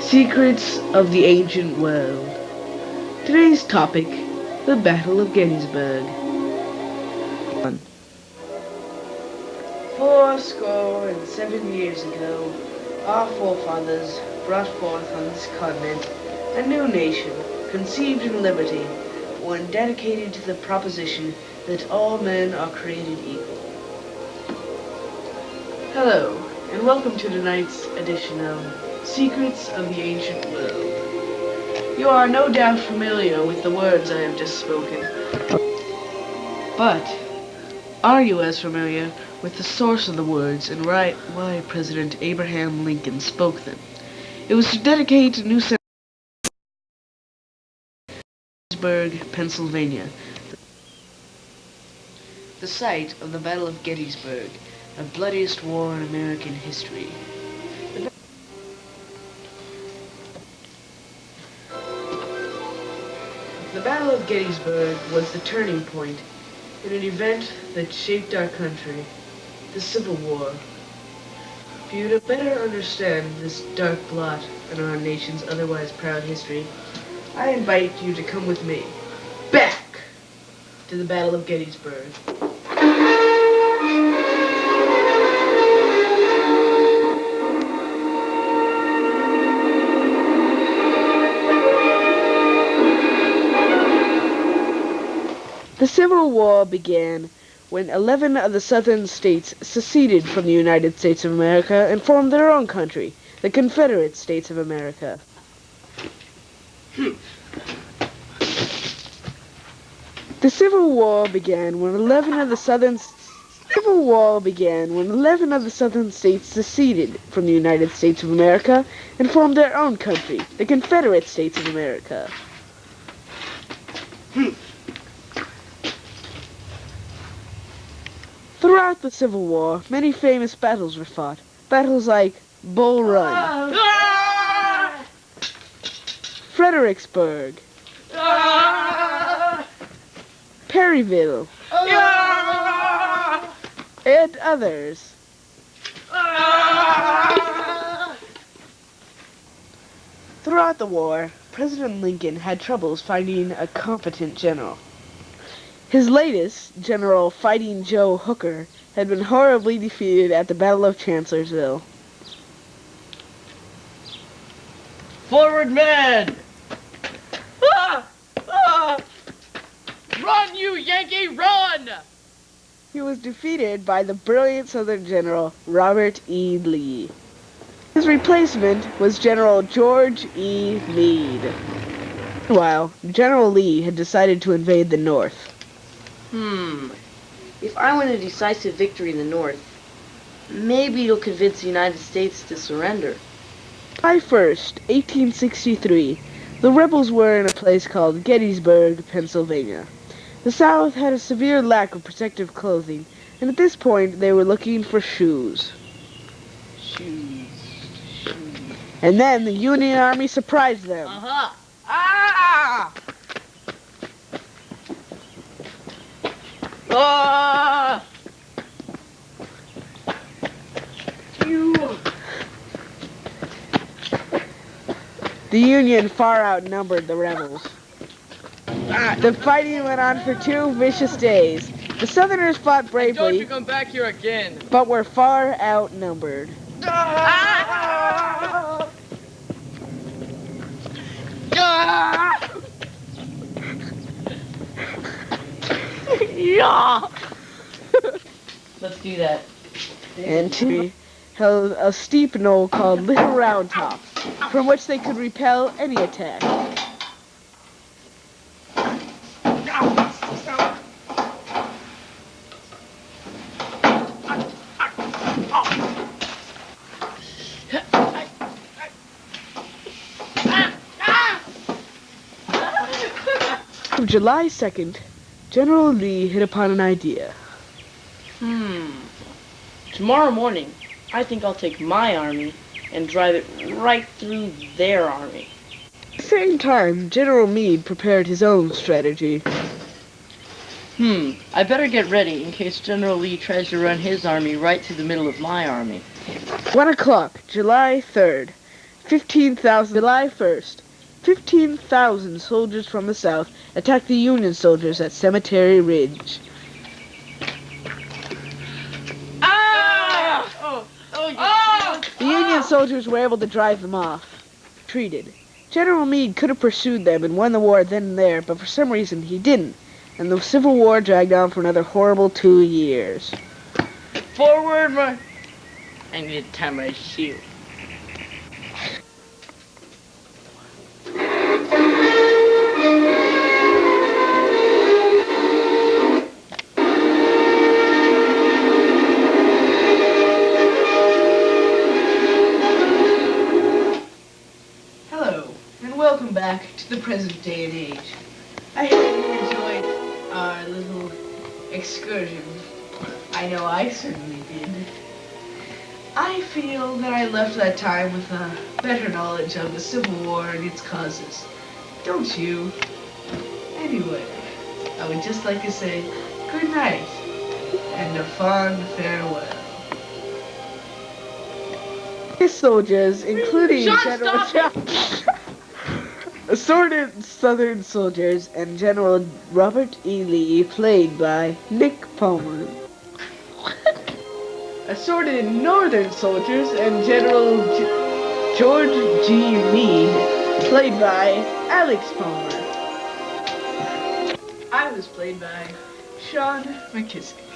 Secrets of the Ancient World. Today's topic, the Battle of Gettysburg. Fourscore and 7 years ago, our forefathers brought forth on this continent a new nation, conceived in liberty, one dedicated to the proposition that all men are created equal. Hello, and welcome to tonight's edition of Secrets of the Ancient World. You are no doubt familiar with the words I have just spoken. But are you as familiar with the source of the words and why President Abraham Lincoln spoke them? It was to dedicate a new century to Gettysburg, Pennsylvania, the site of the Battle of Gettysburg, the bloodiest war in American history. The Battle of Gettysburg was the turning point in an event that shaped our country, the Civil War. For you to better understand this dark blot in our nation's otherwise proud history, I invite you to come with me back to the Battle of Gettysburg. The Civil War began when 11 of the southern states seceded from the United States of America and formed their own country, the Confederate States of America. The Civil War began when 11 of the southern states seceded from the United States of America and formed their own country, the Confederate States of America. Throughout the Civil War, many famous battles were fought. Battles like Bull Run, Fredericksburg, Perryville, and others. Throughout the war, President Lincoln had troubles finding a competent general. His latest, General Fighting Joe Hooker, had been horribly defeated at the Battle of Chancellorsville. Forward, men! Run, you Yankee, run! He was defeated by the brilliant Southern General Robert E. Lee. His replacement was General George E. Meade. Meanwhile, General Lee had decided to invade the North. If I win a decisive victory in the North, maybe it'll convince the United States to surrender. July 1st, 1863, the rebels were in a place called Gettysburg, Pennsylvania. The South had a severe lack of protective clothing, and at this point they were looking for shoes. And then the Union Army surprised them. The Union far outnumbered the rebels. The fighting went on for 2 vicious days. The Southerners fought bravely, Don't you come back here again. but were far outnumbered. Let's do that. And two held a steep knoll called Little Round Top, from which they could repel any attack. On July 2nd, General Lee hit upon an idea. Tomorrow morning, I think I'll take my army and drive it right through their army. At the same time, General Meade prepared his own strategy. I better get ready in case General Lee tries to run his army right through the middle of my army. 1 o'clock, July 3rd. July 1st, 15,000 soldiers from the South attacked the Union soldiers at Cemetery Ridge. Ah! Oh! The Union soldiers were able to drive them off. Treated. General Meade could have pursued them and won the war then and there, but for some reason he didn't, and the Civil War dragged on for another horrible 2 years. Forward, my... I need to tie my shoe. Hello, and welcome back to the present day and age. I hope you enjoyed our little excursion. I know I certainly did. I feel that I left that time with a better knowledge of the Civil War and its causes. Don't you? Anyway, I would just like to say good night and a fond farewell. His soldiers, including Sean, General stop assorted Southern soldiers and General Robert E. Lee, played by Nick Palmer. Assorted Northern soldiers and General George G. Meade, played by Alex Palmer. I was played by Sean McKissick.